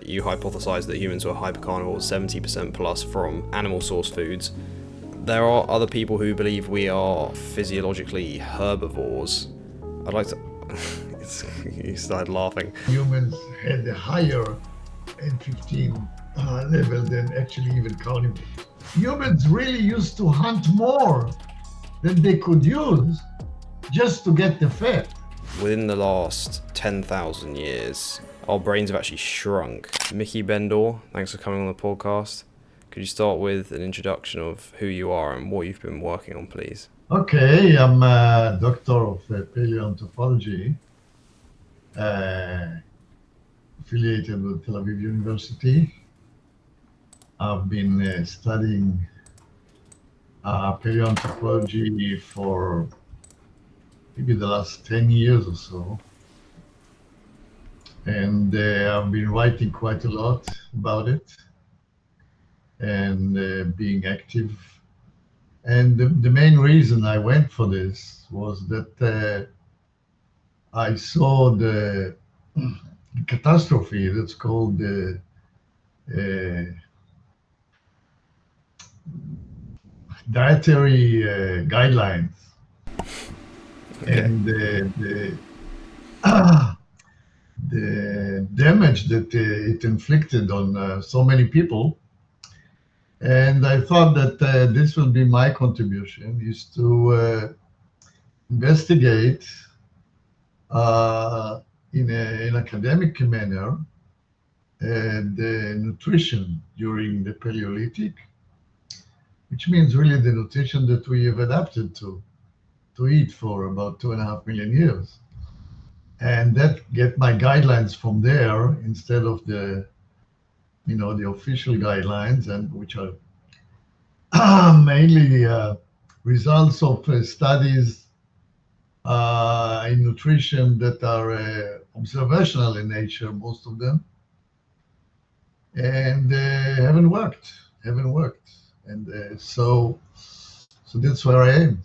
you hypothesized that humans were hypercarnivores, 70% plus from animal source foods. There are other people who believe we are physiologically herbivores. I'd like to... You started laughing. Humans had a higher N15 level than actually even carnivores. Humans really used to hunt more than they could use just to get the fat. Within the last 10,000 years, our brains have actually shrunk. Miki Ben-Dor, thanks for coming on the podcast. Could you start with an introduction of who you are and what you've been working on, please? Okay, I'm a doctor of paleoanthropology, affiliated with Tel Aviv University. I've been studying paleoanthropology for maybe the last 10 years or so. And I've been writing quite a lot about it and being active. And the main reason I went for this was that I saw the catastrophe that's called the dietary guidelines. Okay. And the damage that it inflicted on so many people. And I thought that this will be my contribution, is to investigate in an academic manner the nutrition during the Paleolithic, which means really the nutrition that we have adapted to eat for about 2.5 million years. And that get my guidelines from there instead of the official guidelines, and which are mainly results of studies in nutrition that are observational in nature, most of them, and haven't worked. And so that's where I am.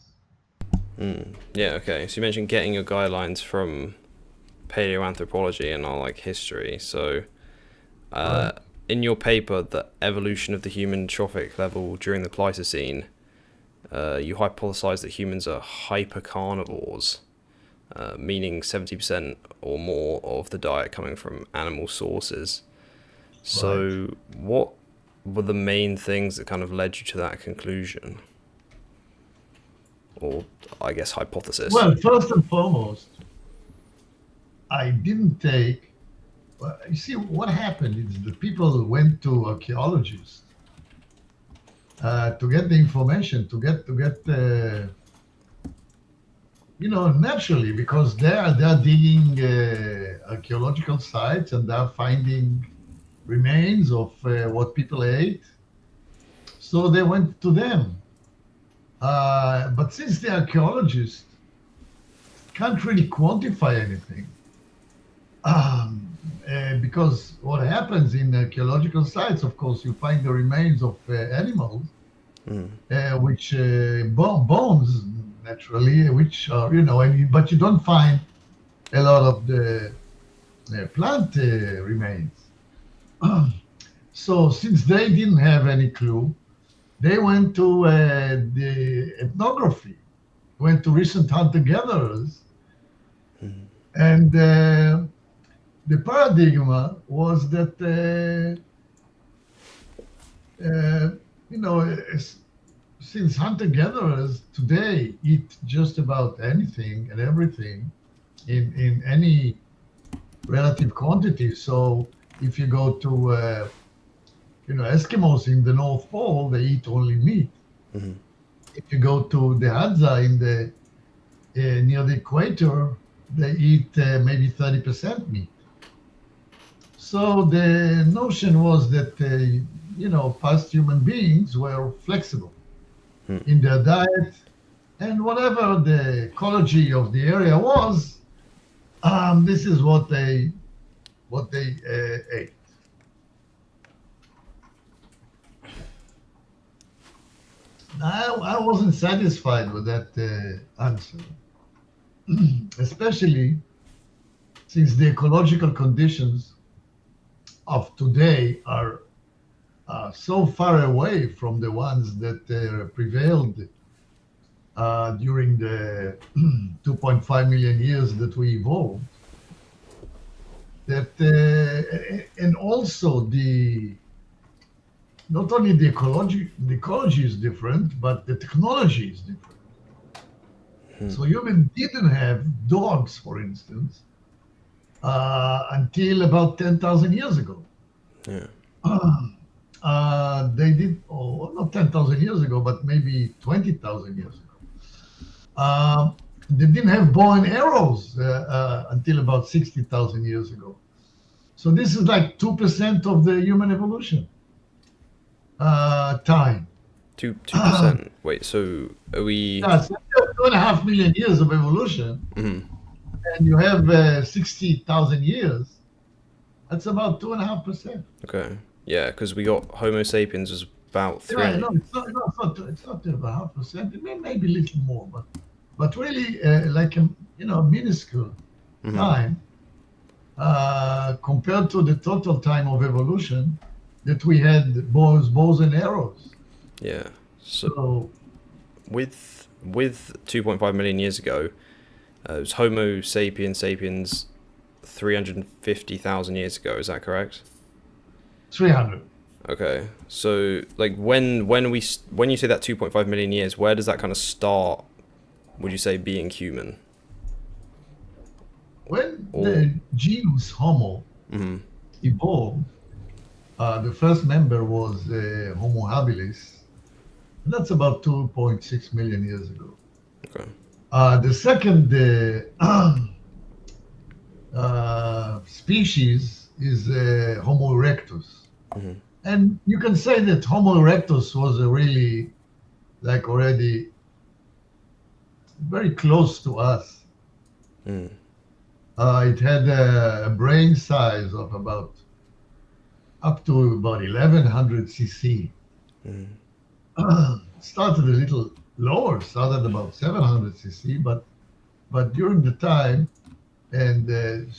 Yeah, okay. So you mentioned getting your guidelines from paleoanthropology and our history. So right. In your paper, The Evolution of the Human Trophic Level During the Pleistocene, you hypothesized that humans are hypercarnivores, meaning 70% or more of the diet coming from animal sources. So right. What were the main things that kind of led you to that conclusion? Or, I guess, hypothesis? Well, first and foremost, I didn't take... You see, what happened is the people went to archaeologists to get the information, to get naturally, because they're digging archaeological sites and they're finding remains of what people ate. So they went to them. But since the archaeologists can't really quantify anything, because what happens in archaeological sites, of course, you find the remains of animals, which bones naturally, which are but you don't find a lot of the plant remains. So since they didn't have any clue, they went to the ethnography, went to recent hunter-gatherers, and the paradigm was that, since hunter-gatherers today eat just about anything and everything in any relative quantity. So if you go to, Eskimos in the North Pole, they eat only meat. Mm-hmm. If you go to the Hadza in the near the equator, they eat maybe 30% meat. So the notion was that, past human beings were flexible in their diet, and whatever the ecology of the area was, this is what they ate. I wasn't satisfied with that answer, especially since the ecological conditions of today are so far away from the ones that prevailed during the 2.5 million years that we evolved, that and also not only the ecology is different, but the technology is different. So humans didn't have dogs, for instance, until about 10,000 years ago. Yeah. They did, not 10,000 years ago, but maybe 20,000 years ago. They didn't have bow and arrows until about 60,000 years ago. So this is like 2% of the human evolution time. 2%. Wait, so are we? Yeah, so you have 2.5 million years of evolution, Mhm. and you have 60,000 years. That's about 2.5%. Okay. Yeah, because we got Homo sapiens was about Yeah, 300. no, it's not 2.5%. It may be a little more, but really like a minuscule time compared to the total time of evolution that we had bows and arrows. Yeah. So So with 2.5 million years ago, it was Homo sapiens 350,000 years ago. Is that correct? 300. Okay. So like when you say that 2.5 million years, where does that kind of start? Would you say being human? When the genus Homo evolved, the first member was Homo habilis. And that's about 2.6 million years ago. Okay. The second species is Homo erectus. And you can say that Homo erectus was really like already very close to us. It had a brain size of up to about 1100 cc. Started a little lower, started about 700 cc, but during the time, and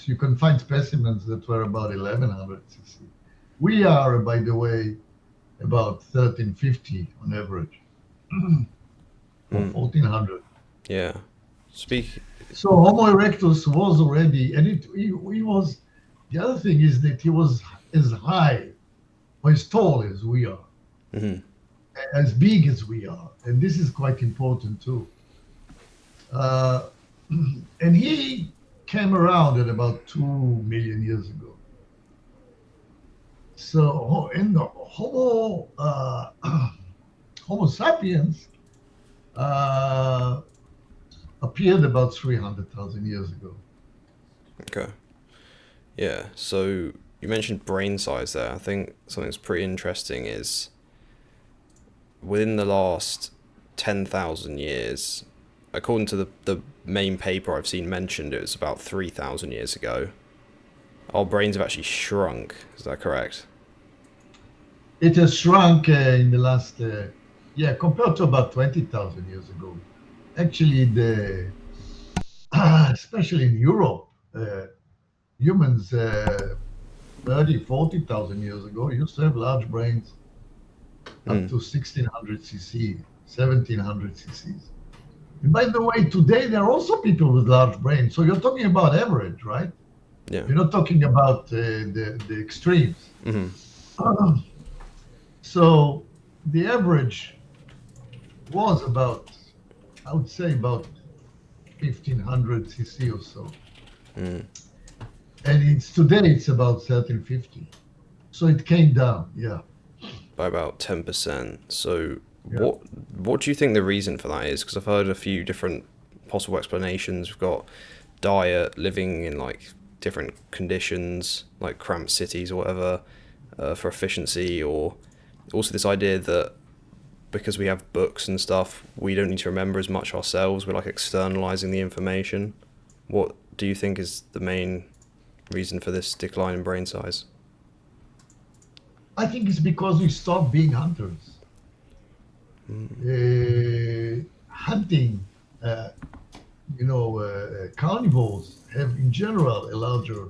you can find specimens that were about 1100 cc. We are, by the way, about 1350 on average, or 1400. Yeah. So Homo erectus was already, and he was, the other thing is that he was as high or as tall as we are, as big as we are. And this is quite important too. And he came around at about 2 million years ago. So, in the Homo sapiens appeared about 300,000 years ago. Okay. Yeah. So you mentioned brain size there. I think something that's pretty interesting is within the last 10,000 years, according to the main paper I've seen mentioned, it was about 3,000 years ago. Our brains have actually shrunk. Is that correct? It has shrunk in the last, compared to about 20,000 years ago. Actually, especially in Europe, humans 30, 40,000 years ago used to have large brains up to 1600 cc, 1700 cc's. And by the way, today there are also people with large brains. So you're talking about average, right? Yeah. You're not talking about the extremes. So the average was about, I would say about 1500 cc or so. And today it's about 1350. So it came down, yeah. By about 10%. So Yeah. what do you think the reason for that is? Because I've heard a few different possible explanations. We've got diet, living in like different conditions, like cramped cities or whatever, for efficiency, or also this idea that because we have books and stuff, we don't need to remember as much ourselves. We're like externalizing the information. What do you think is the main reason for this decline in brain size? I think it's because we stopped being hunters. Hunting, carnivores have in general a larger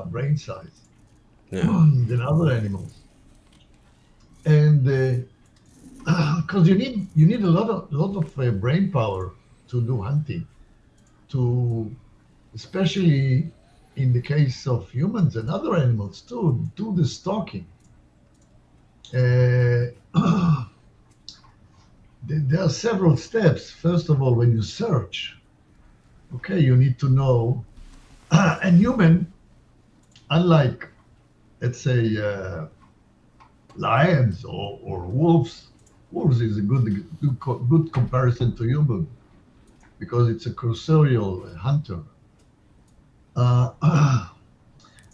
brain size. Yeah. than other animals. And because you need a lot of brain power to do hunting, to especially in the case of humans and other animals too, do the stalking. Uh, there are several steps. First of all, when you search, okay, you need to know. And human, unlike let's say lions or wolves, wolves is a good comparison to human because it's a cursorial hunter. Uh,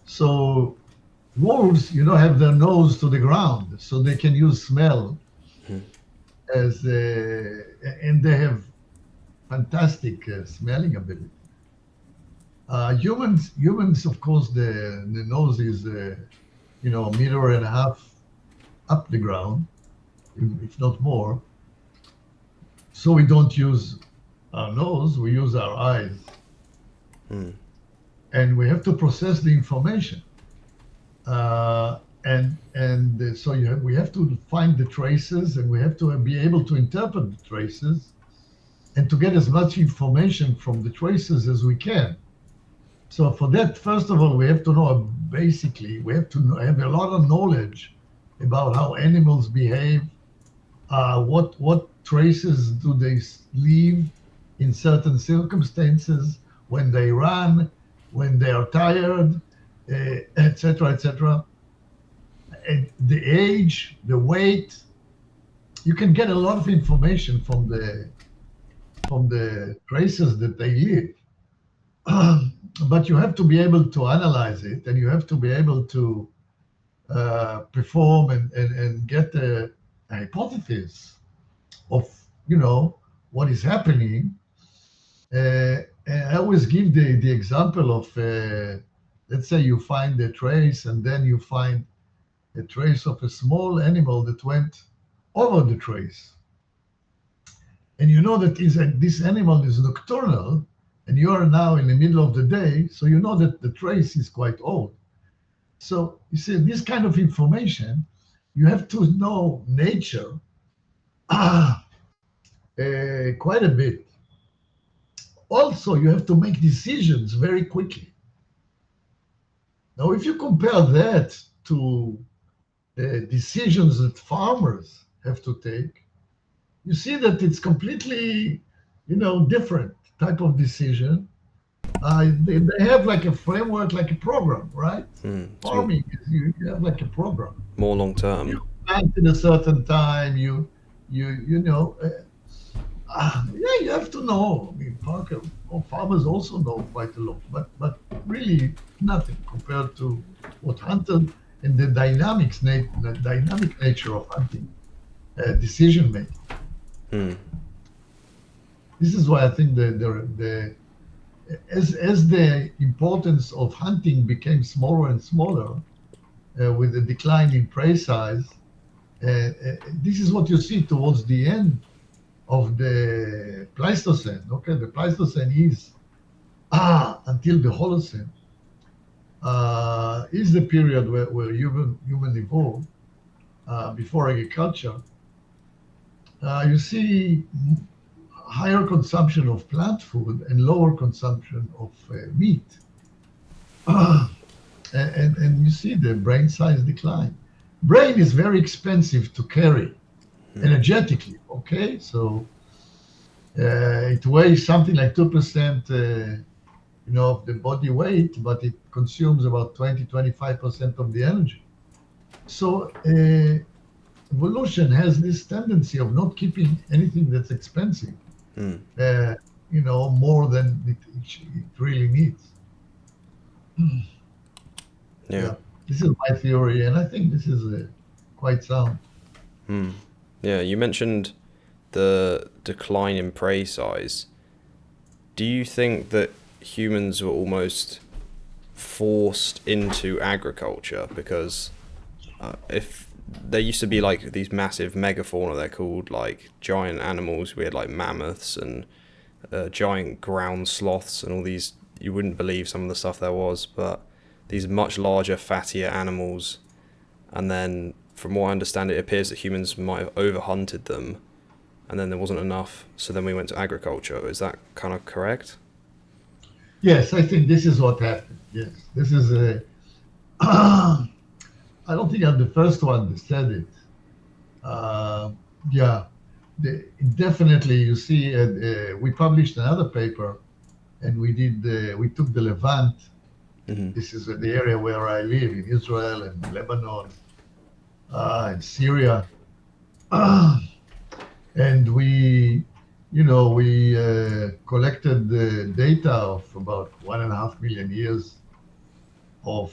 so wolves, have their nose to the ground, so they can use smell Mm. as and they have fantastic smelling ability. Humans, of course, the nose is a meter and a half up the ground, if not more. So we don't use our nose; we use our eyes, Mm. and we have to process the information. So we have to find the traces, and we have to be able to interpret the traces, and to get as much information from the traces as we can. So for that, first of all, we have to know basically, we have to have a lot of knowledge about how animals behave, what traces do they leave in certain circumstances, when they run, when they are tired, etc., etc. And the age, the weight, you can get a lot of information from the traces that they leave. But you have to be able to analyze it, and you have to be able to perform and get a hypothesis of what is happening. And I always give the example of let's say you find a trace, and then you find a trace of a small animal that went over the trace, and you know that this animal is nocturnal, and you are now in the middle of the day, so you know that the trace is quite old. So you see, this kind of information, you have to know nature quite a bit. Also, you have to make decisions very quickly. Now, if you compare that to decisions that farmers have to take, you see that it's completely, different type of decision. They have like a framework, like a program, right? Mm. It's Farming, you have like a program. more long You term. plant in a certain time. Yeah, you have to know. I mean, farmers also know quite a lot, but really nothing compared to what hunted and the dynamic nature of hunting, decision making. Mm. This is why I think as the importance of hunting became smaller and smaller with the decline in prey size, this is what you see towards the end of the Pleistocene. Okay, the Pleistocene is until the Holocene is the period where human evolved before agriculture. You see higher consumption of plant food and lower consumption of meat. And you see the brain size decline. Brain is very expensive to carry energetically. Okay, so it weighs something like 2%, of the body weight, but it consumes about 20-25% of the energy. So evolution has this tendency of not keeping anything that's expensive, Mm. more than it really needs. Yeah. Yeah, this is my theory, and I think this is quite sound. Mm. Yeah. You mentioned the decline in prey size. Do you think that humans were almost forced into agriculture because if there used to be like these massive megafauna, they're called like giant animals. We had like mammoths and giant ground sloths and all these. You wouldn't believe some of the stuff there was, but these much larger, fattier animals, and then from what I understand, it appears that humans might have overhunted them, and then there wasn't enough, so then we went to agriculture. Is that kind of correct? Yes, I think this is what happened. Yes, this is a. I don't think I'm the first one that said it. Yeah, definitely. You see, we published another paper, and we took the Levant. Mm-hmm. This is the area where I live in Israel and Lebanon and Syria, and we collected the data of about 1.5 million years of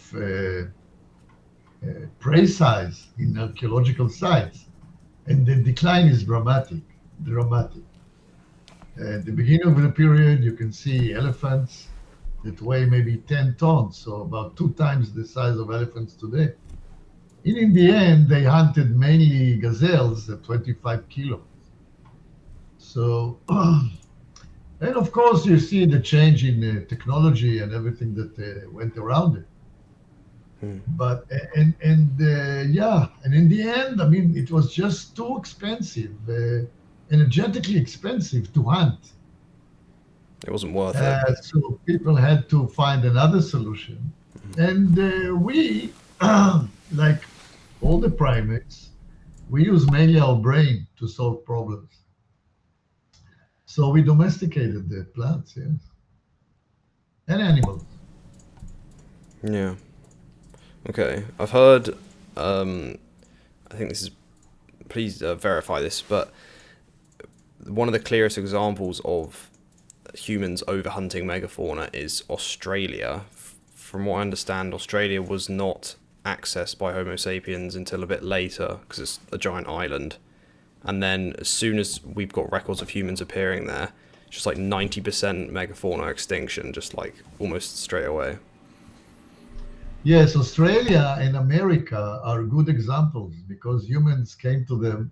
prey size in archaeological sites, and the decline is dramatic. At the beginning of the period, you can see elephants that weigh maybe 10 tons, so about 2 times the size of elephants today. And in the end, they hunted mainly gazelles at 25 kilos. So, and of course, you see the change in technology and everything that went around it. But yeah, and in the end, I mean, it was just too expensive, energetically expensive to hunt. It wasn't worth it. So people had to find another solution, and we, like all the primates, we use mainly our brain to solve problems. So we domesticated the plants, yes, and animals. Yeah. Okay. I've heard. I think this is. Please verify this, but one of the clearest examples of humans overhunting megafauna is Australia. From what I understand, Australia was not accessed by Homo sapiens until a bit later because it's a giant island. And then as soon as we've got records of humans appearing there, just like 90% megafauna extinction, just like almost straight away. Yes, Australia and America are good examples because humans came to them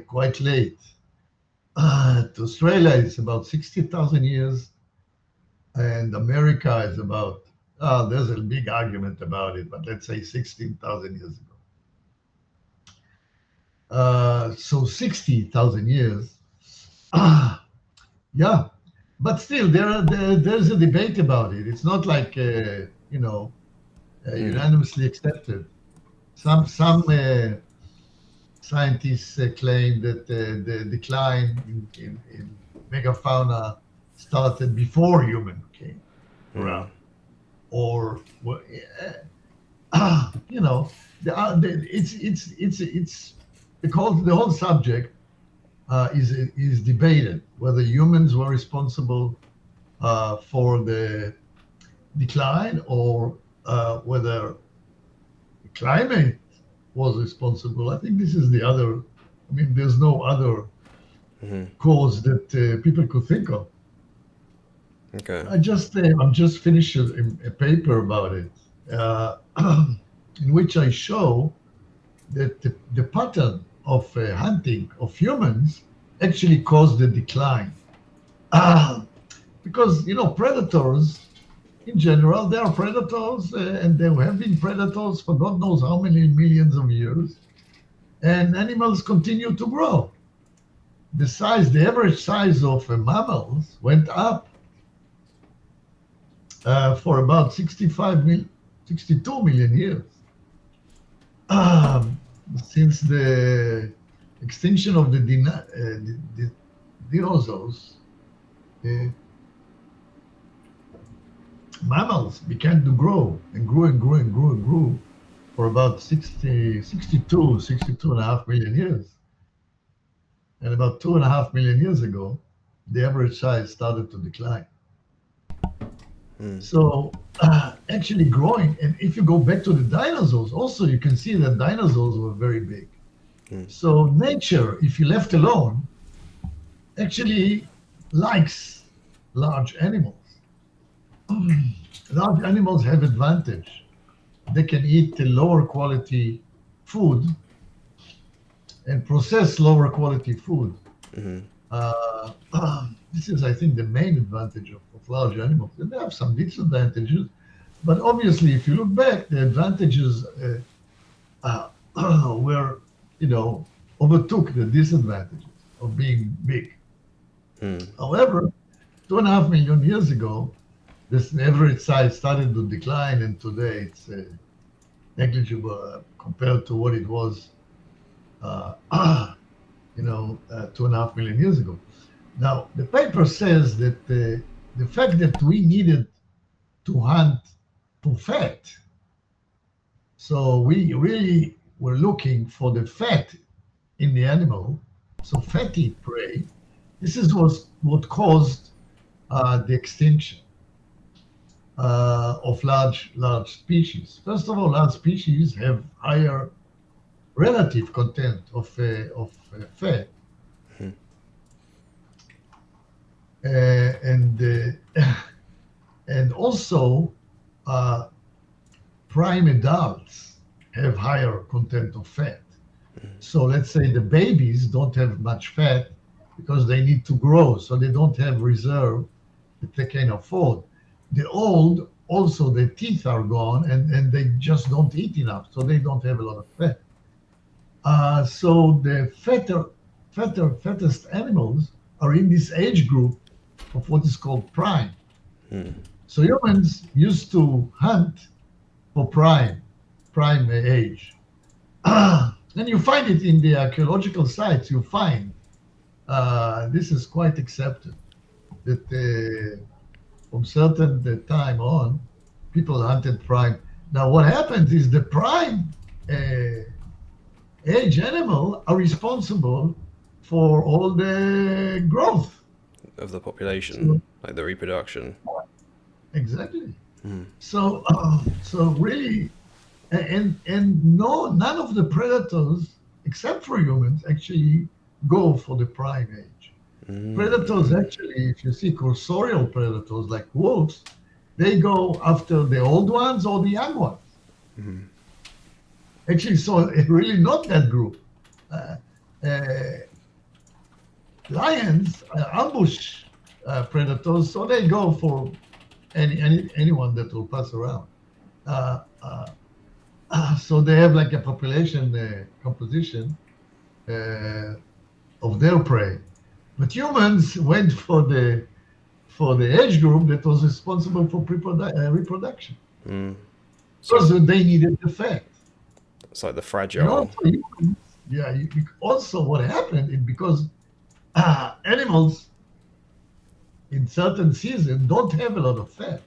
quite late. To Australia, it's about 60,000 years, and America is about, there's a big argument about it, but let's say 16,000 years ago. So 60,000 years. Yeah, but still, there's a debate about it. It's not like, unanimously accepted. Some scientists claim that the decline in megafauna started before human came around, or it's the whole subject is debated whether humans were responsible for the decline or whether climate was responsible. I think this is the other. I mean, there's no other cause that people could think of. Okay. I'm just finished a paper about it, in which I show that the pattern of hunting of humans actually caused the decline, because predators. In general, they are predators, and they have been predators for God knows how many millions of years. And animals continue to grow. The average size of mammals went up for about 62 million years. Since the extinction of the dinosaurs, mammals began to grow and grew for about 62.5 million years. And about 2.5 million years ago, the average size started to decline. So actually growing, and if you go back to the dinosaurs, also you can see that dinosaurs were very big. So nature, if you left alone, actually likes large animals. Large animals have advantage. They can eat lower quality food and process lower quality food. This is, I think, the main advantage of large animals. And they have some disadvantages, But obviously, if you look back, the advantages were, overtook the disadvantages of being big. However, 2.5 million years ago, this average size started to decline, and today it's negligible compared to what it was, 2.5 million years ago. Now, the paper says that the fact that we needed to hunt for fat, so we really were looking for the fat in the animal, so fatty prey. This is what caused the extinction of large species. First of all, large species have higher relative content of fat, and also prime adults have higher content of fat. So let's say the babies don't have much fat because they need to grow, so they don't have reserve that they can afford. The old, also the teeth are gone, and they just don't eat enough, so they don't have a lot of fat. So the fattest animals are in this age group of what is called prime. So humans used to hunt for prime age. And you find it in the archaeological sites. You find this is quite accepted that from certain time on, people hunted prime. Now, what happens is the prime age animal are responsible for all the growth of the population, like the reproduction. Exactly. So really, and none of the predators, except for humans, actually go for the prime age. Predators actually, if you see cursorial predators like wolves, they go after the old ones or the young ones. Actually, so really not that group. Lions ambush predators, so they go for anyone that will pass around. So they have like a population composition of their prey. But humans went for the age group that was responsible for reproduction. Because they needed the fat. It's like the fragile. Also what happened is because animals in certain seasons don't have a lot of fat.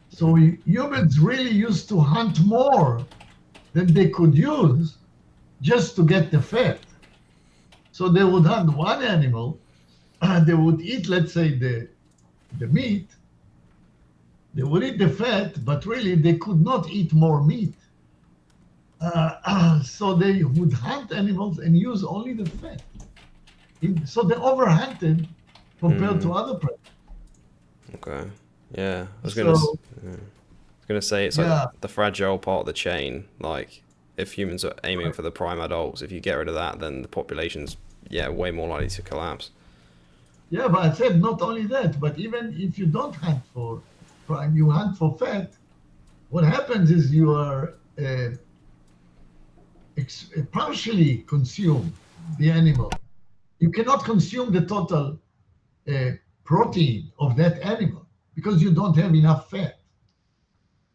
So humans really used to hunt more than they could use just to get the fat. So they would hunt one animal, they would eat, let's say, the meat, they would eat the fat, but really they could not eat more meat. So they would hunt animals and use only the fat. So they overhunted compared to other predators. Okay. Yeah. I was gonna say it's like the fragile part of the chain. Like if humans are aiming for the prime adults, if you get rid of that, then the population's way more likely to collapse. Yeah, but I said not only that, but even if you don't hunt for prime, you hunt for fat, what happens is you are partially consume the animal. You cannot consume the total protein of that animal because you don't have enough fat.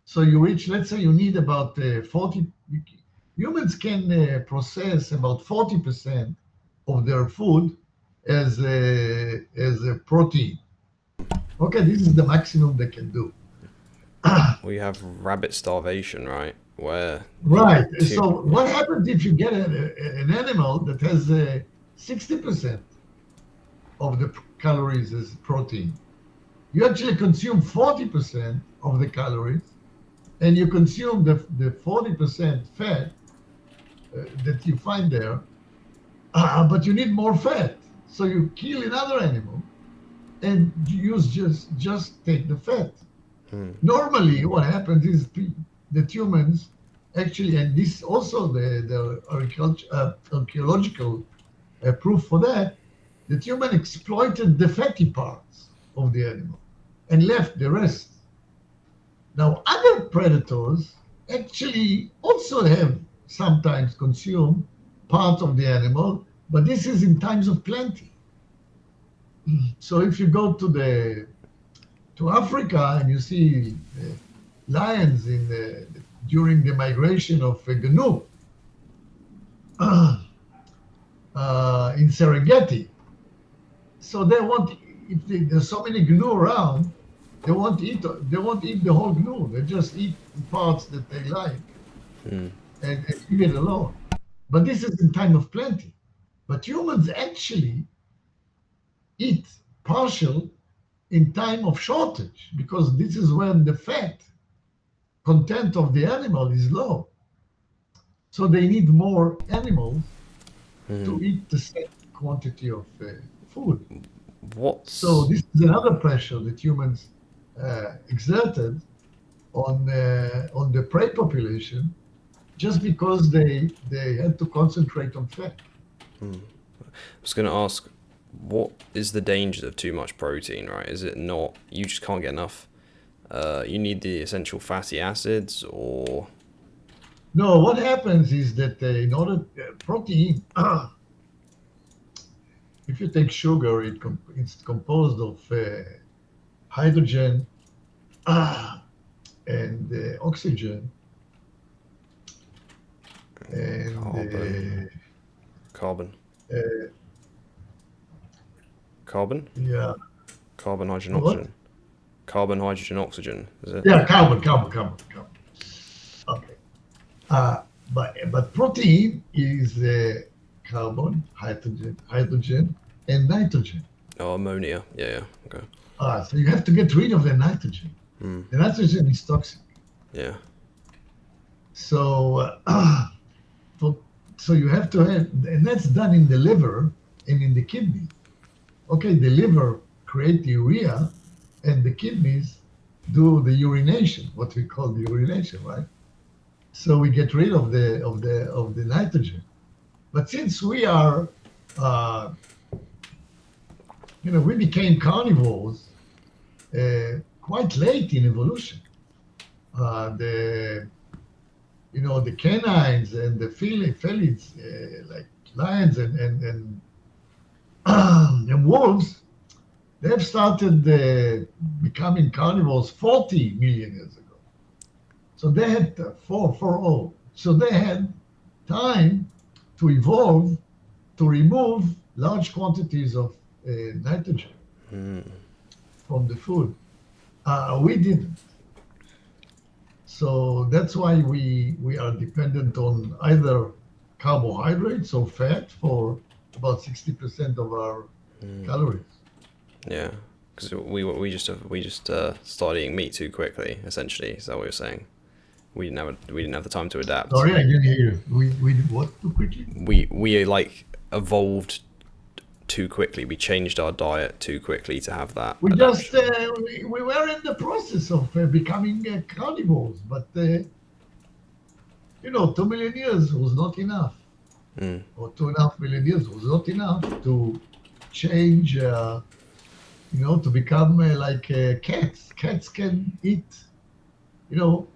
So you reach, let's say you need about 40, humans can process about 40% of their food as a protein. Okay, this is the maximum they can do. We have rabbit starvation, right? Right. So what happens if you get an animal that has 60% of the calories as protein? You actually consume 40% of the calories, and you consume the 40% fat that you find there, but you need more fat. So you kill another animal and use just take the fat. Normally, what happens is that humans actually, and this also the archaeological proof for that human exploited the fatty parts of the animal and left the rest. Now, other predators actually also have sometimes consumed part of the animal, but this is in times of plenty. So if you go to Africa and you see lions during the migration of gnu in Serengeti, so they won't. If there's so many gnu around, they won't eat. They won't eat the whole gnu. They just eat the parts that they like and leave it alone. But this is in time of plenty. But humans actually eat partial in time of shortage because this is when the fat content of the animal is low. So they need more animals to eat the same quantity of food. So this is another pressure that humans exerted on the prey population, just because they had to concentrate on fat. I was going to ask, what is the danger of too much protein, right? Is it not, you just can't get enough? You need the essential fatty acids, or? No, what happens is that in order, protein, if you take sugar, it's composed of hydrogen and oxygen and Carbon. Uh, Carbon? Yeah. Carbon, hydrogen, What? oxygen. Carbon, hydrogen, oxygen, is it? Yeah, carbon. Okay. But protein is carbon, hydrogen, and nitrogen. Oh, ammonia. Yeah, okay. So you have to get rid of the nitrogen. The nitrogen is toxic. Yeah. So, so you have to have, and that's done in the liver and in the kidney. Okay, the liver create the urea, and the kidneys do the urination, what we call the urination, right? So we get rid of the nitrogen. But since we are, we became carnivores quite late in evolution. The canines and the felids, like lions and wolves, they have started becoming carnivores 40 million years ago. So they had 440. So they had time to evolve to remove large quantities of nitrogen from the food. We didn't. So that's why we are dependent on either carbohydrates or fat for about 60% of our calories. Yeah, because we just started eating meat too quickly. Essentially, is that what you're saying? We didn't have the time to adapt. Sorry, I didn't hear you. We did what too quickly? We like evolved too quickly. We changed our diet too quickly to have that. We just we were in the process of becoming carnivores, but 2 million years was not enough, or 2.5 million years was not enough to change. To become like cats. Cats can eat,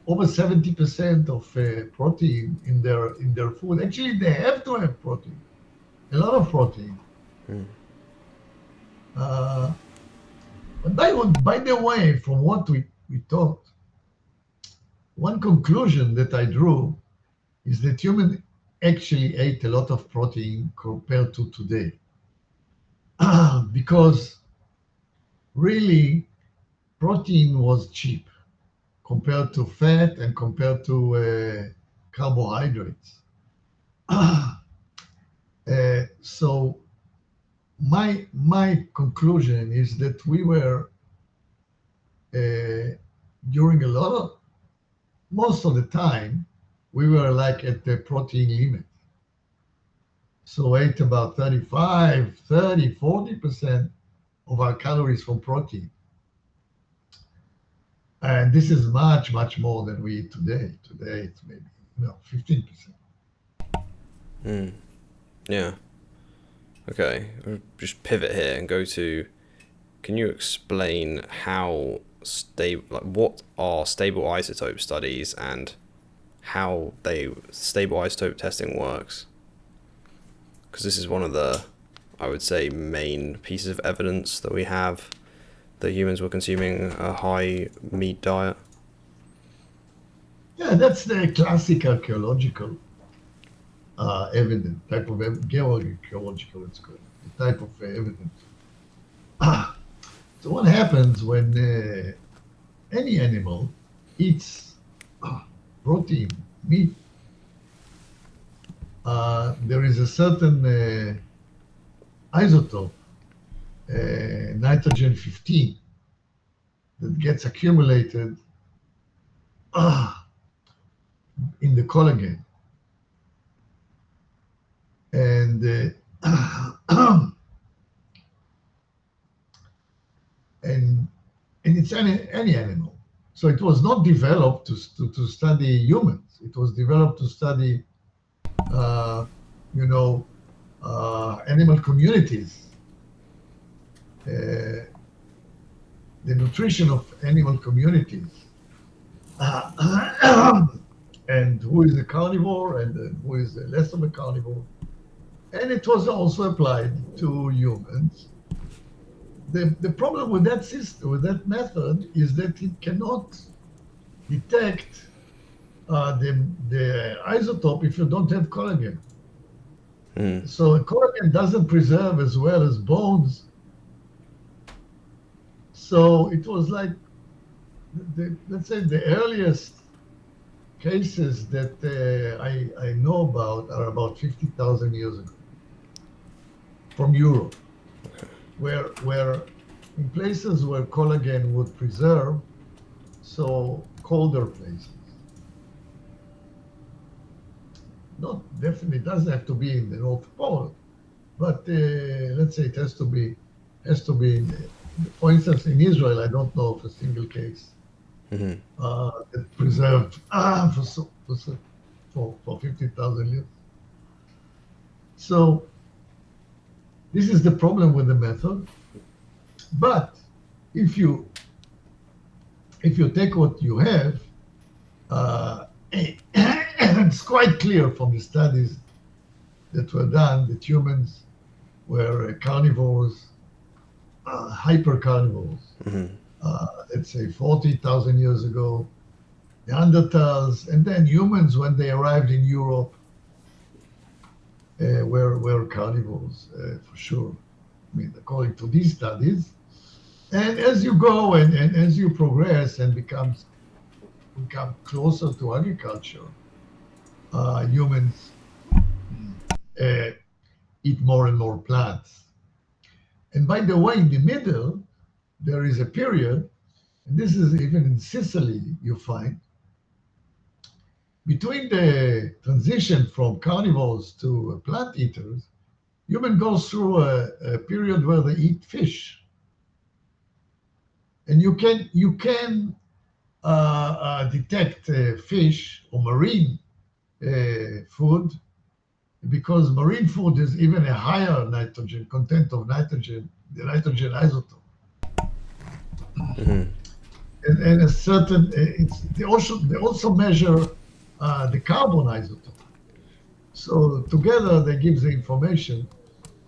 over 70% of protein in their food. Actually, they have to have protein, a lot of protein. But by the way, from what we talked, one conclusion that I drew is that humans actually ate a lot of protein compared to today. Because really, protein was cheap compared to fat and compared to carbohydrates. So my conclusion is that we were during most of the time, we were like at the protein limit. So ate about 35, 30, 40% of our calories from protein. And this is much, much more than we eat today. Today it's maybe 15%. Yeah. Okay. We'll just pivot here and go to, can you explain how stable, like what are stable isotope studies and how stable isotope testing works, because this is one of the, I would say, main pieces of evidence that we have that humans were consuming a high meat diet. Yeah, that's the classic archaeological evidence, type of geoarchaeological, it's called, the type of evidence. So what happens when any animal eats protein, meat? There is a certain isotope, nitrogen 15, that gets accumulated in the collagen. And and it's any animal. So it was not developed to study humans. It was developed to study, you know, animal communities, the nutrition of animal communities, and who is a carnivore and who is less of a carnivore. And it was also applied to humans. The problem with that system, with that method, is that it cannot detect the isotope if you don't have collagen. So collagen doesn't preserve as well as bones. So it was like, let's say, the earliest cases that I know about are about 50,000 years ago from Europe, where in places where collagen would preserve, so colder places. Not definitely, it doesn't have to be in the North Pole, but let's say it has to be for instance, in Israel, I don't know of a single case that preserved for 50,000 years. So this is the problem with the method. But if you take what you have, it's quite clear from the studies that were done that humans were carnivores, hyper carnivores. Let's say 40,000 years ago, Neanderthals, and then humans when they arrived in Europe were carnivores for sure. I mean, according to these studies. And as you go and as you progress and become closer to agriculture, humans eat more and more plants. And by the way, in the middle, there is a period, and this is even in Sicily, you find, between the transition from carnivores to plant eaters, human goes through a period where they eat fish. And you can detect fish or marine food, because marine food is even a higher nitrogen content of nitrogen, the nitrogen isotope. And a certain, they also measure the carbon isotope. So together they give the information,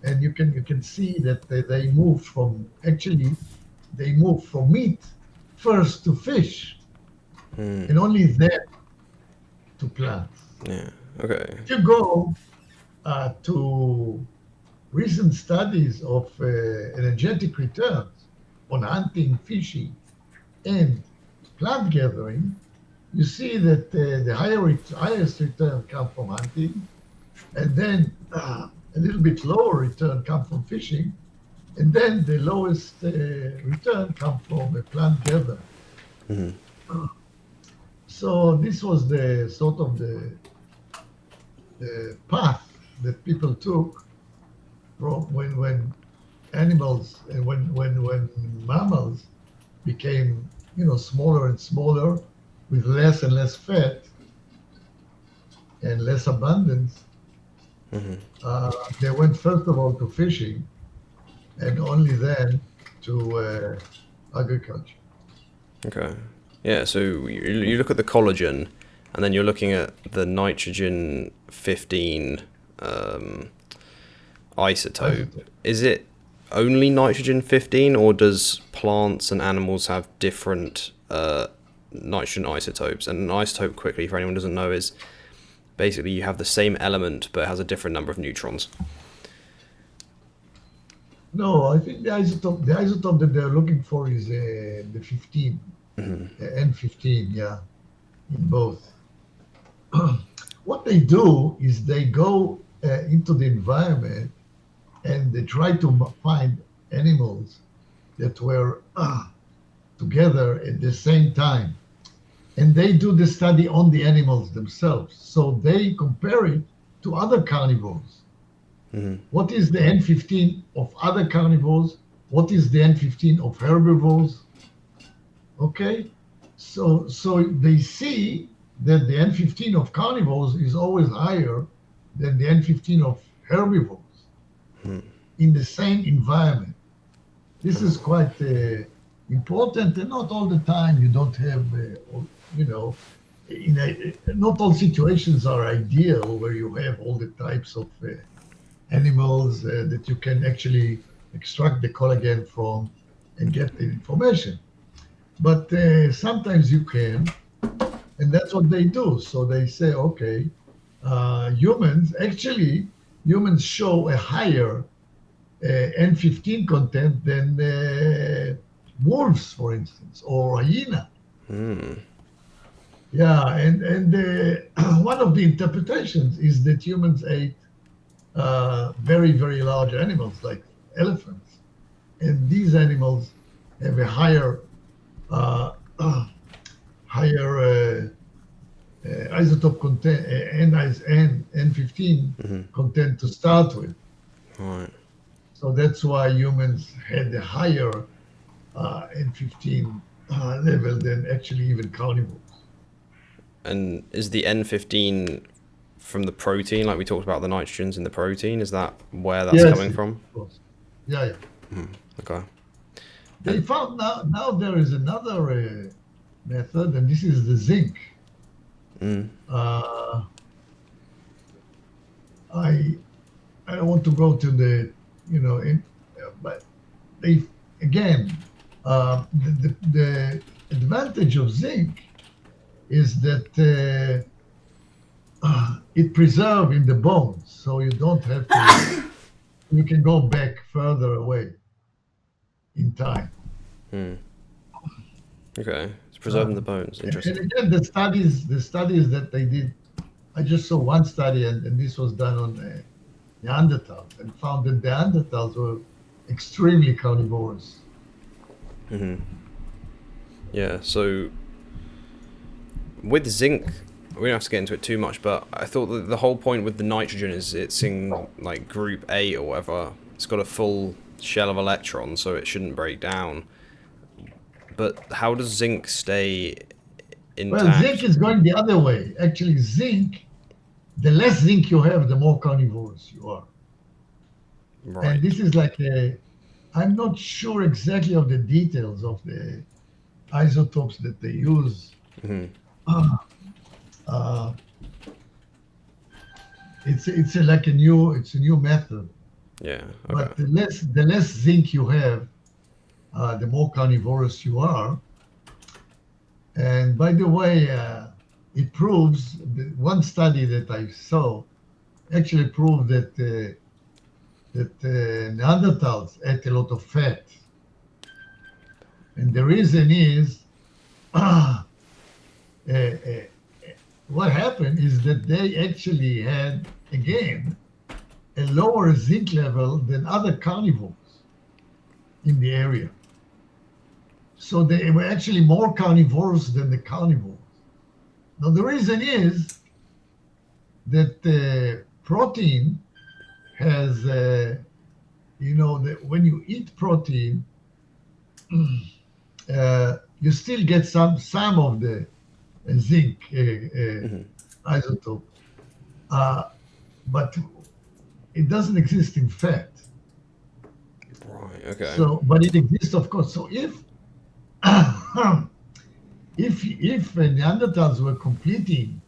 and you can see that they move from meat first to fish, and only then to plants. Yeah. Okay. If you go to recent studies of energetic returns on hunting, fishing, and plant gathering, you see that the highest return come from hunting, and then a little bit lower return come from fishing, and then the lowest return come from a plant gathering. So this was the sort of the path that people took from when animals and when mammals became smaller and smaller with less and less fat and less abundance. They went first of all to fishing, and only then to agriculture. Okay. Yeah, so you look at the collagen, and then you're looking at the nitrogen 15 isotope. Isotope. Is it only nitrogen 15, or does plants and animals have different nitrogen isotopes? And an isotope, quickly, for anyone who doesn't know, is basically you have the same element, but it has a different number of neutrons. No, I think the isotope that they're looking for is the 15, N15, yeah, in both. What they do is they go into the environment and they try to find animals that were together at the same time. And they do the study on the animals themselves. So they compare it to other carnivores. What is the N15 of other carnivores? What is the N15 of herbivores? Okay, so they see that the N15 of carnivores is always higher than the N15 of herbivores in the same environment. This is quite important, and not all the time you don't have, you know, not all situations are ideal where you have all the types of animals that you can actually extract the collagen from and get the information. But sometimes you can, and that's what they do. So they say, okay, humans show a higher N15 content than wolves, for instance, or hyena. Yeah, and one of the interpretations is that humans ate very, very large animals like elephants. And these animals have a higher isotope content, N15 content to start with. Right. So that's why humans had a higher N15 level than actually even carnivores. And is the N15 from the protein, like we talked about the nitrogens in the protein? Is that where that's coming from? Of course. Yeah. Okay. They found now there is another method, and this is the zinc. I don't want to go to the, but they again the advantage of zinc is that it preserves in the bones, so you don't have to. You can go back further away in time. Okay, it's preserving the bones. Interesting. And again, the studies that they did, I just saw one study, and this was done on Neanderthals, and found that Neanderthals were extremely carnivorous. Yeah, so with zinc, we don't have to get into it too much, but I thought that the whole point with the nitrogen is it's in like group 8 or whatever. It's got a full shell of electrons, so it shouldn't break down. But how does zinc stay intact? Well, zinc is going the other way. Actually, zinc, the less zinc you have, the more carnivorous you are. Right. And this is like I'm not sure exactly of the details of the isotopes that they use. It's like a new method. Yeah. Okay. But the less zinc you have, the more carnivorous you are. And by the way, it proves one study that I saw actually proved that Neanderthals ate a lot of fat, and the reason is what happened is that they actually had again a lower zinc level than other carnivores in the area. So they were actually more carnivorous than the carnivores. Now, the reason is that protein has, that when you eat protein, you still get some of the zinc isotope, but it doesn't exist in fat. Right. Okay. So, but it exists, of course. So if if Neanderthals were completing,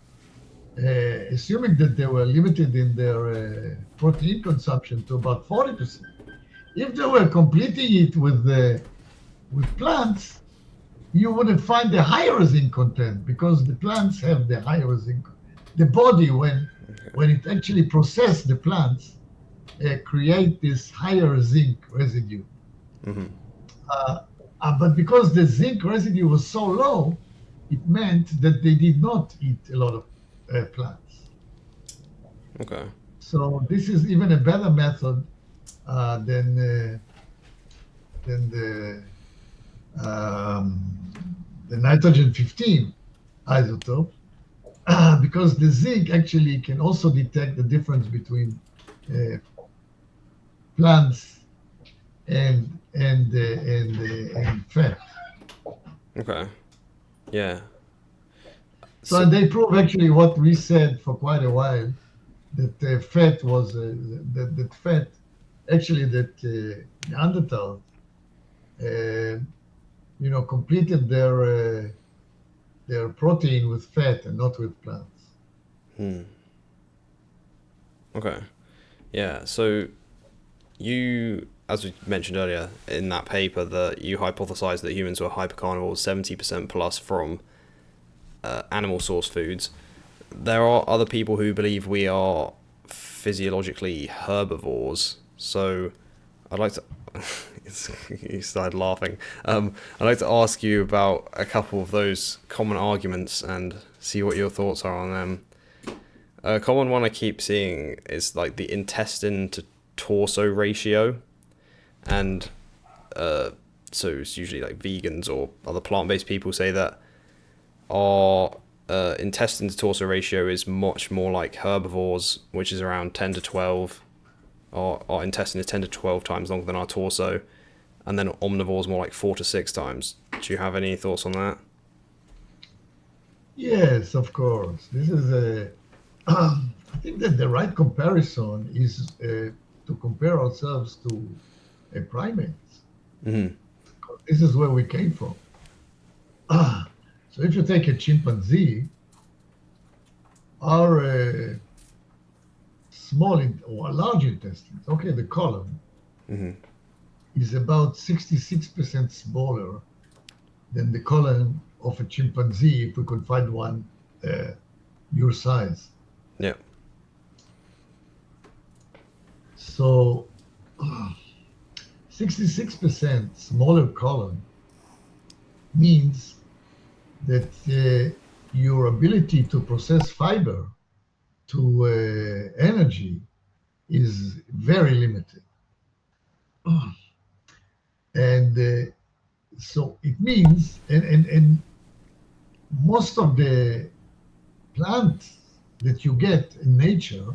assuming that they were limited in their protein consumption to about 40%, if they were completing it with plants, you would find a higher zinc content because the plants have the higher zinc. The body, when it actually processes the plants, create this higher zinc residue. Mm-hmm. But because the zinc residue was so low, it meant that they did not eat a lot of plants. Okay. So this is even a better method than the nitrogen 15 isotope, because the zinc actually can also detect the difference between plants and fat. Okay. Yeah. So they prove actually what we said for quite a while, that fat was that fat actually that Neanderthals completed their protein with fat and not with plants. Okay. Yeah. So you, as we mentioned earlier in that paper, that you hypothesized that humans were hypercarnivores 70% plus from animal source foods. There are other people who believe we are physiologically herbivores. So I'd like to. You started laughing. I'd like to ask you about a couple of those common arguments and see what your thoughts are on them. A common one I keep seeing is like the intestine to torso ratio, and so it's usually like vegans or other plant-based people say that our intestine to torso ratio is much more like herbivores, which is around 10 to 12. Our intestine is 10 to 12 times longer than our torso, and then omnivores more like 4 to 6 times. Do you have any thoughts on that? Yes, of course. This is a. I think that the right comparison is to compare ourselves to primates. Mm-hmm. This is where we came from. So if you take a chimpanzee, our small or large intestines, okay, the colon, Mm-hmm. is about 66% smaller than the colon of a chimpanzee, if we could find one your size. Yeah. So 66% smaller colon means that your ability to process fiber to energy is very limited. And so it means, and most of the plants that you get in nature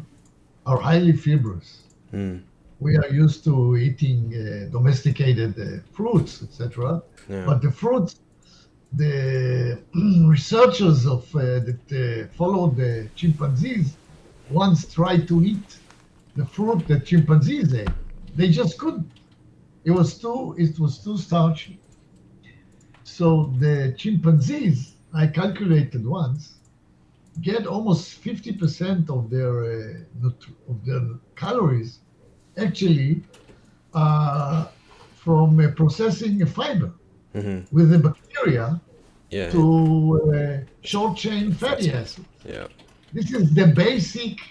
are highly fibrous. Mm. We are used to eating domesticated fruits, etc. Yeah. But the fruits, the researchers that followed the chimpanzees once tried to eat the fruit that chimpanzees ate. They just couldn't. It was too starchy. So the chimpanzees, I calculated once, get almost 50% of their calories actually from processing a fiber Mm-hmm. with the bacteria Yeah. to short chain fatty acids. Yeah. This is the basic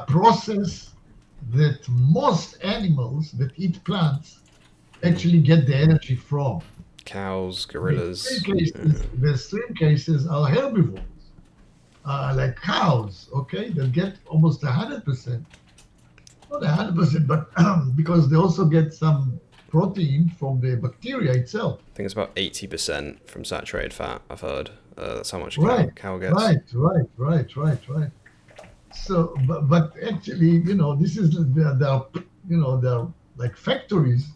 process that most animals that eat plants actually get the energy from. Cows, gorillas. The extreme cases are herbivores, like cows, okay, that get almost 100%. Not 100%, but because they also get some protein from the bacteria itself. I think it's about 80% from saturated fat, I've heard. That's how much Right, cow gets. right. So, but actually, this is they're like factories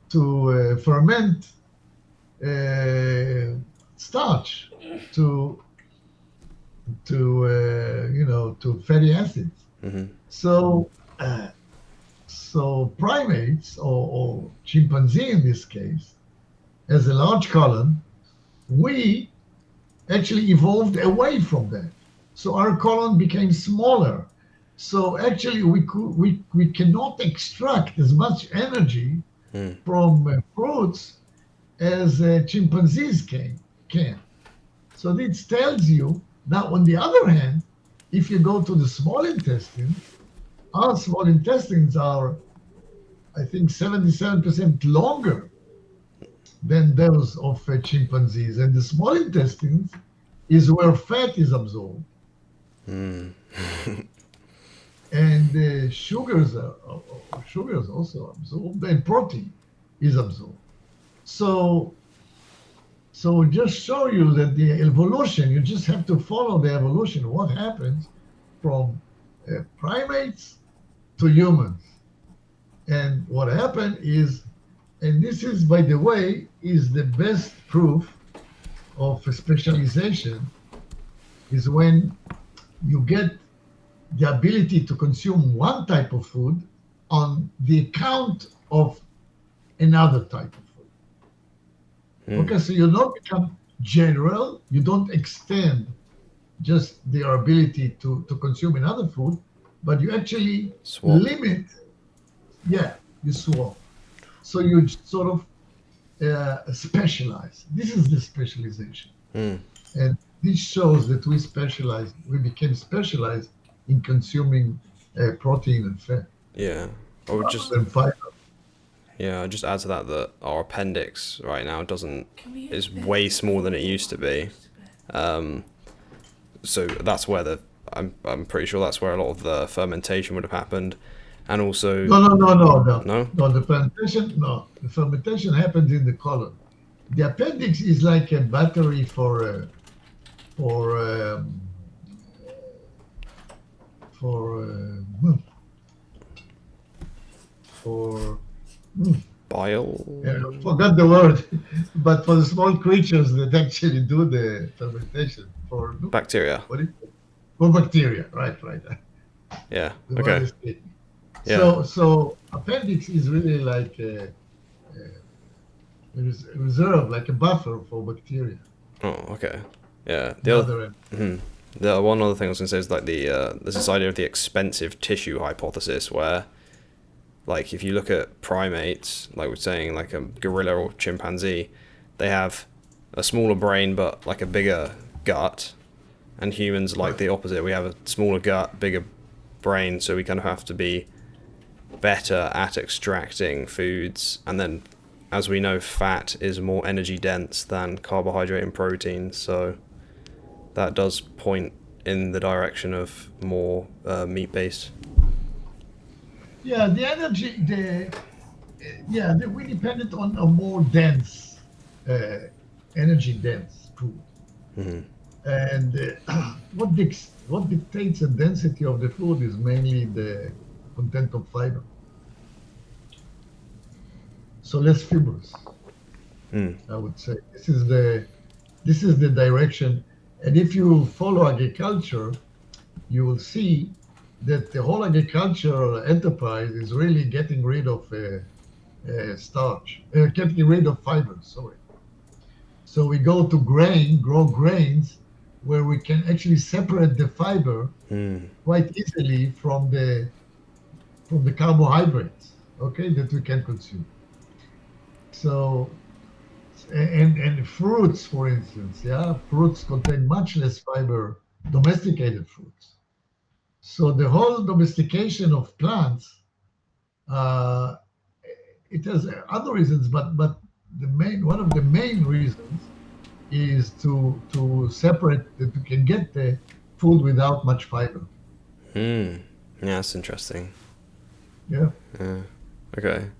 to ferment starch to fatty acids. Mm-hmm. So primates or chimpanzee in this case has a large colon We actually evolved away from that. So our colon became smaller. So actually we cannot extract as much energy from fruits as chimpanzees can. So this tells you that on the other hand, if you go to the small intestines, our small intestines are, I think, 77% longer than those of chimpanzees. And the small intestines is where fat is absorbed. And the sugars also absorbed, and protein is absorbed. So just show you that the evolution, you just have to follow the evolution, what happens from primates to humans. And what happened is, and this is, by the way, is the best proof of specialization, is when you get the ability to consume one type of food on the account of another type of food. Okay, so you don't become general, you don't extend just their ability to consume another food, but you actually limit, you swap. So you sort of specialize. This is the specialization. And this shows that we became specialized in consuming protein and fat. Yeah. I would just And fiber. Yeah, I'd just add to that our appendix right now is way smaller than it used to be. So that's where I'm pretty sure that's where a lot of the fermentation would have happened. And also No. No? No, the fermentation happens in the colon. The appendix is like a battery for Bile? forgot the word, but for the small creatures that actually do the fermentation for Bacteria. what is it? For bacteria, right. Yeah. The word Okay. is it. Yeah. So appendix is really like a reserve, like a buffer for bacteria. Oh, okay. Yeah. The other end. The one other thing I was gonna say is like there's this idea of the expensive tissue hypothesis where, like, if you look at primates, like we're saying, like a gorilla or chimpanzee, they have a smaller brain but like a bigger gut, and humans like the opposite. We have a smaller gut, bigger brain, so we kind of have to be better at extracting foods. And then, as we know, fat is more energy dense than carbohydrate and protein, so that does point in the direction of more meat-based. Yeah, the energy, we depended on a more dense, energy dense food. And what dictates the density of the food is mainly the content of fiber. So less fibrous, I would say. This is the direction. And if you follow agriculture, you will see that the whole agricultural enterprise is really getting rid of getting rid of fiber, sorry. So we go to grow grains, where we can actually separate the fiber quite easily from the carbohydrates, okay, that we can consume. So, and fruits, for instance, fruits contain much less fiber, domesticated fruits. So the whole domestication of plants, it has other reasons, but one of the main reasons is to separate that we can get the food without much fiber. Yeah, that's interesting. Yeah. Okay.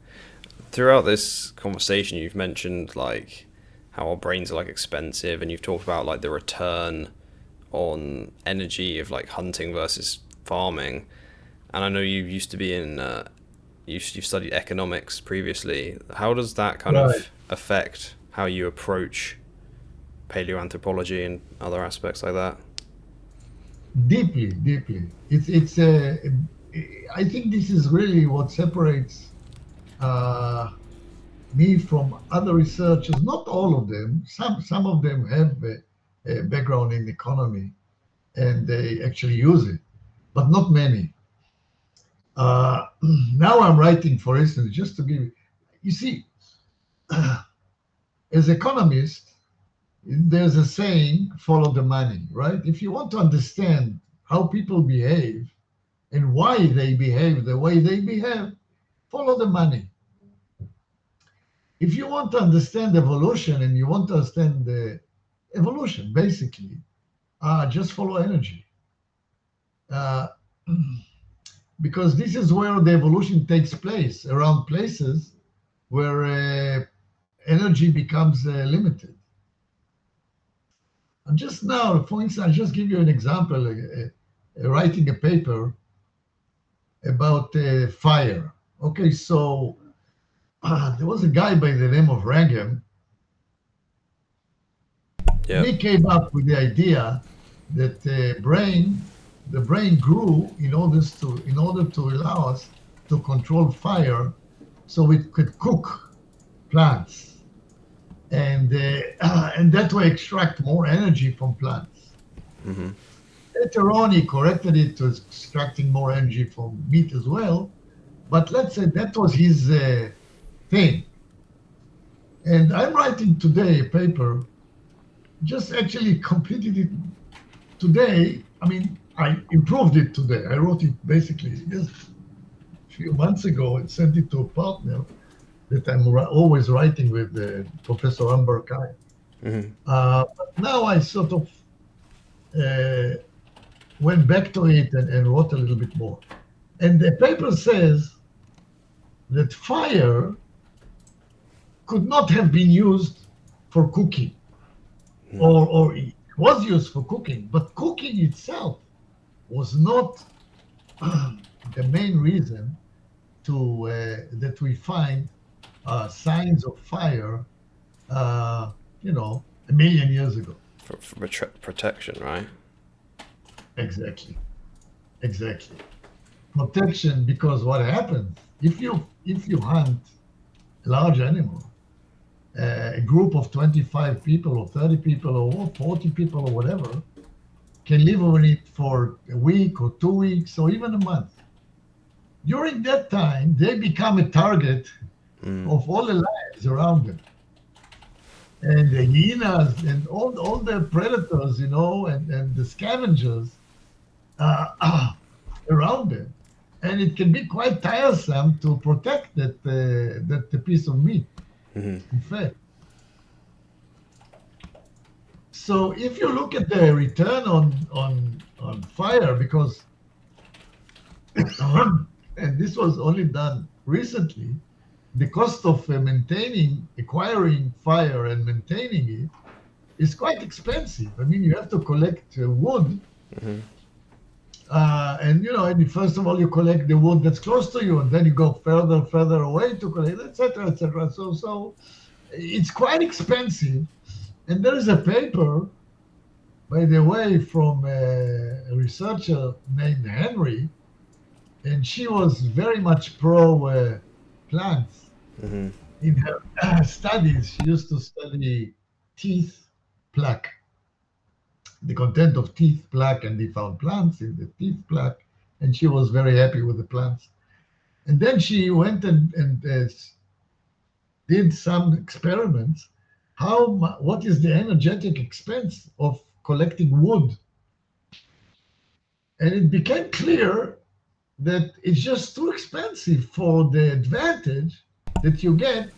Throughout this conversation, you've mentioned like how our brains are like expensive, and you've talked about like the return on energy of like hunting versus farming. And I know you used to be in you've studied economics previously. How does that kind of affect how you approach paleoanthropology and other aspects like that? Deeply. It's I think this is really what separates me from other researchers, not all of them, some of them have a background in economy and they actually use it, but not many. Now I'm writing, for instance, just to give you see, as economists, there's a saying, follow the money, right? If you want to understand how people behave and why they behave the way they behave, follow the money. If you want to understand evolution and you want to understand the evolution, basically, just follow energy. Uh, because this is where the evolution takes place, around places where energy becomes limited. And just now, for instance, I'll just give you an example, writing a paper about fire. Okay, so there was a guy by the name of Rangam. Yep. He came up with the idea that the brain grew in order to allow us to control fire, so we could cook plants, and that way extract more energy from plants. Mm-hmm. Later on, he corrected it to extracting more energy from meat as well. But let's say that was his thing. And I'm writing today a paper, just actually completed it today. I mean, I improved it today. I wrote it basically just a few months ago and sent it to a partner that I'm always writing with, Professor Amber Kai. Mm-hmm. But now I sort of went back to it and wrote a little bit more. And the paper says that fire could not have been used for cooking, or it was used for cooking, but cooking itself was not the main reason to that we find signs of fire, a million years ago. For protection, right? Exactly. Protection, because what happens if you hunt a large animal, a group of 25 people or 30 people or 40 people or whatever can live on it for a week or 2 weeks or even a month. During that time, they become a target of all the lives around them. And the hyenas and all the predators, and the scavengers around them. And it can be quite tiresome to protect that piece of meat, in fact. So if you look at the return on fire, because and this was only done recently, the cost of acquiring fire and maintaining it is quite expensive. I mean, you have to collect wood. Mm-hmm. And first of all, you collect the wood that's close to you, and then you go further away to collect, etc., etc. So it's quite expensive. And there is a paper, by the way, from a researcher named Henry, and she was very much pro plants. Mm-hmm. In her studies, she used to study teeth plaque, the content of teeth plaque, and they found plants in the teeth plaque, and she was very happy with the plants. And then she went and did some experiments. What is the energetic expense of collecting wood? And it became clear that it's just too expensive for the advantage that you get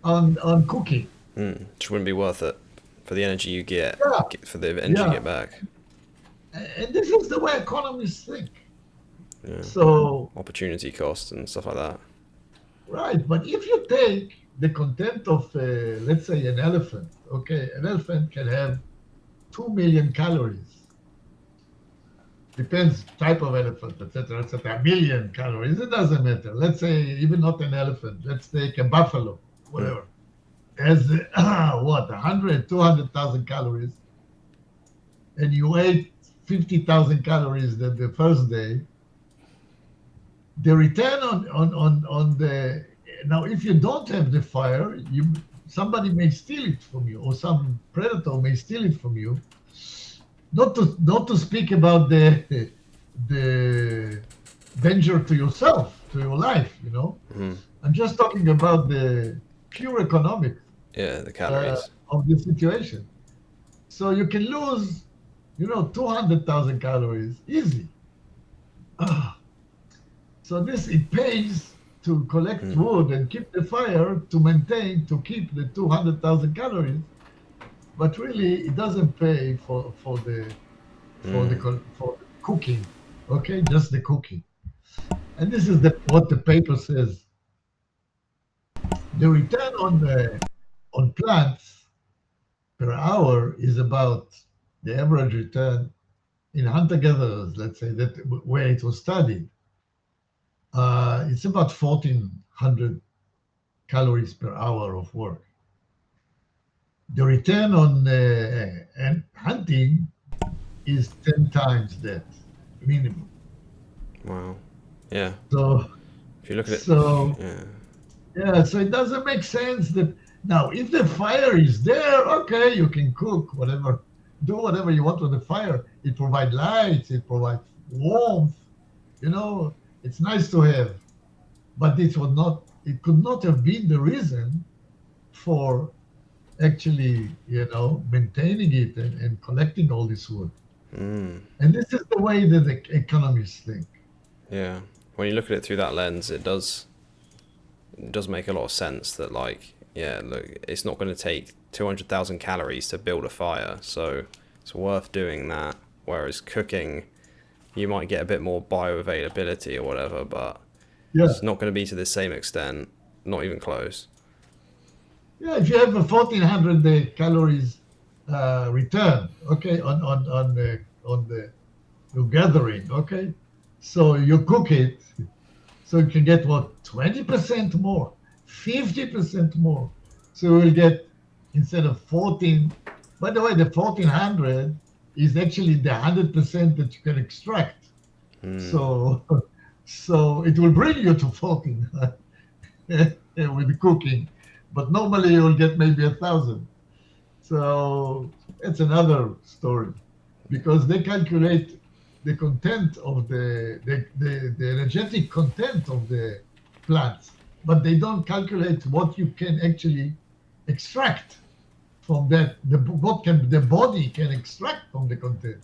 on cooking. Which wouldn't be worth it for the energy you get, Yeah. for the energy you get back. And this is the way economists think. Yeah. So, Opportunity cost and stuff like that. right, but if you take the content of, let's say, an elephant, okay, an elephant can have 2 million calories. Depends type of elephant, etc., etc. A million calories, it doesn't matter. Let's say even not an elephant. Let's take a buffalo, whatever. Has 100, 200,000 calories, and you ate 50,000 calories the first day. The return on the now, if you don't have the fire, somebody may steal it from you, or some predator may steal it from you. Not to speak about the danger to yourself, to your life. I'm just talking about the pure economic Yeah, the calories. of the situation. So you can lose, 200,000 calories easy. So it pays to collect wood and keep the fire to keep the 200,000 calories, but really it doesn't pay for the cooking. Okay, just the cooking. And this is what the paper says. The return on plants per hour is about the average return in hunter-gatherers, let's say, that where it was studied. It's about 1,400 calories per hour of work. The return on and hunting is 10 times that minimum. Wow. Yeah. So If you look at it. so Yeah. yeah, so it doesn't make sense that now if the fire is there, okay, you can cook whatever, do whatever you want with the fire. It provides light, it provides warmth. It's nice to have, but it could not have been the reason for actually, maintaining it and collecting all this wood. Mm. And this is the way that the economists think. Yeah. When you look at it through that lens, it does make a lot of sense that, like, yeah, look, it's not going to take 200,000 calories to build a fire, so it's worth doing that. Whereas cooking, you might get a bit more bioavailability or whatever, but Yeah. it's not going to be to the same extent, not even close. Yeah, if you have a 1,400 calories return, okay, on the your gathering, okay, so you cook it, so you can get what 20% more, 50% more. So you will get, instead of 14. By the way, the 1,400 is actually the 100% that you can extract. So it will bring you to 14 with the cooking, but normally you will get maybe 1,000. So it's another story, because they calculate the content of the energetic content of the plants, but they don't calculate what you can actually extract from that. What can the body can extract from the content.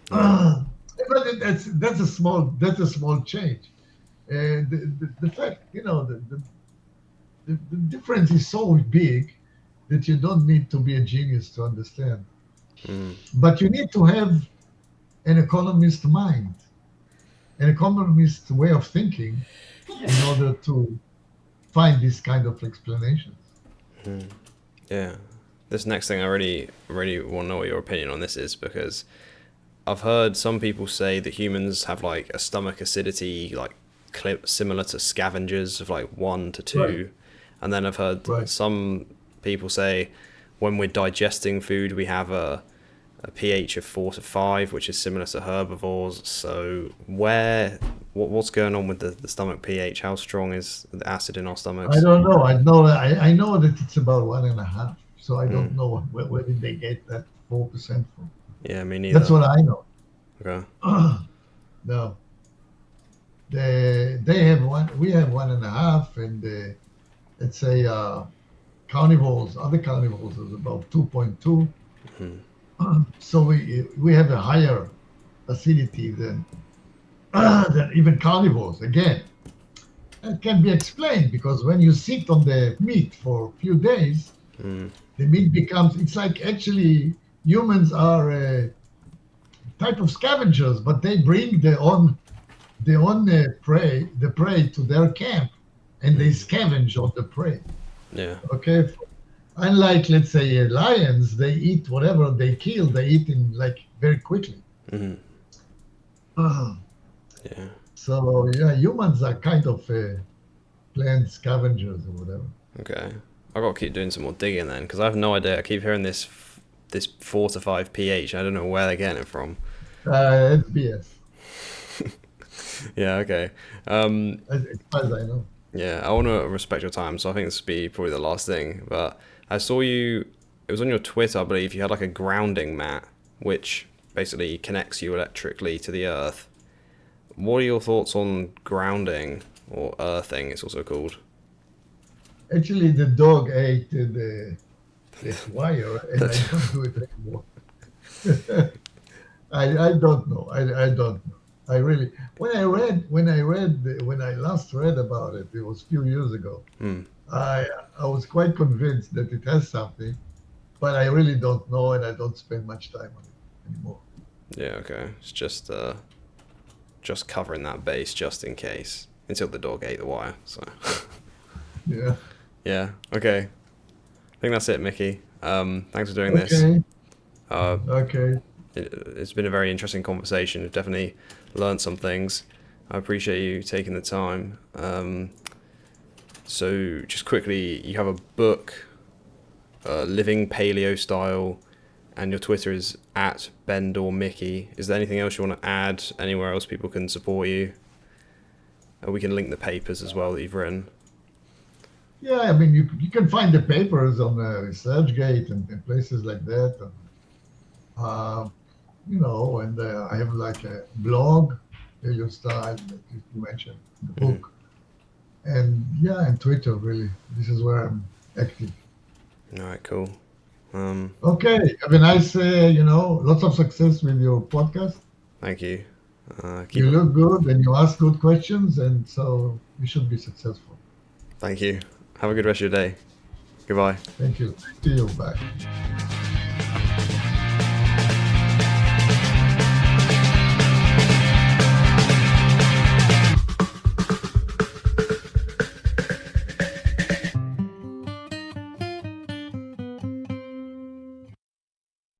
But that's a small change. The fact, the difference is so big that you don't need to be a genius to understand. But you need to have an economist mind, an economist way of thinking, in order to find this kind of explanations. Yeah. This next thing, I really want to know what your opinion on this is, because I've heard some people say that humans have like a stomach acidity like similar to scavengers of like 1 to 2. Right. And then I've heard some people say when we're digesting food, we have a pH of 4 to 5, which is similar to herbivores. So what's going on with the stomach pH? How strong is the acid in our stomachs? I don't know. I know that it's about 1.5. So I don't know where did they get that 4% from. Yeah, me neither. That's what I know. Okay. No. They have one. We have 1.5, and let's say other carnivores is about 2.2. So we have a higher acidity than even carnivores. Again, that can be explained because when you sit on the meat for a few days, the meat becomes. It's like actually humans are a type of scavengers, but they bring their own prey to their camp, and they scavenge on the prey. Yeah. Okay. Unlike, let's say, lions, they eat whatever they kill. They eat in like very quickly. Yeah. So yeah, humans are kind of plant scavengers or whatever. Okay. I got to keep doing some more digging then, because I have no idea. I keep hearing this 4 to 5 pH. I don't know where they're getting it from. It's BS. Yeah. Okay. As far as I know. Yeah, I want to respect your time, so I think this would be probably the last thing. But I saw you, it was on your Twitter, I believe, you had like a grounding mat, which basically connects you electrically to the earth. What are your thoughts on grounding, or earthing, it's also called? Actually, the dog ate the wire, and I don't do it anymore. I don't know. I don't know. I really when I last read about it, it was a few years ago. Hmm. I I was quite convinced that it has something, but I really don't know, and I don't spend much time on it anymore. Yeah, okay. It's just covering that base just in case. Until the dog ate the wire, so. Yeah. Yeah, okay. I think that's it, Mickey. Thanks for doing this. Okay. Uh, Okay. it's been a very interesting conversation. I've definitely learned some things. I appreciate you taking the time. So, just quickly, you have a book, Living Paleo Style, and your Twitter is at Ben-Dor Mickey. Is there anything else you want to add? Anywhere else people can support you? We can link the papers as well that you've written. Yeah, I mean, you can find the papers on ResearchGate and places like that. And, and I have like a blog, Paleo Style, that you mentioned, the book. And yeah, and Twitter, really. This is where I'm active. All right, cool. Okay, have a nice, lots of success with your podcast. Thank you. You look good and you ask good questions, and so you should be successful. Thank you. Have a good rest of your day. Goodbye. Thank you. See you. Bye.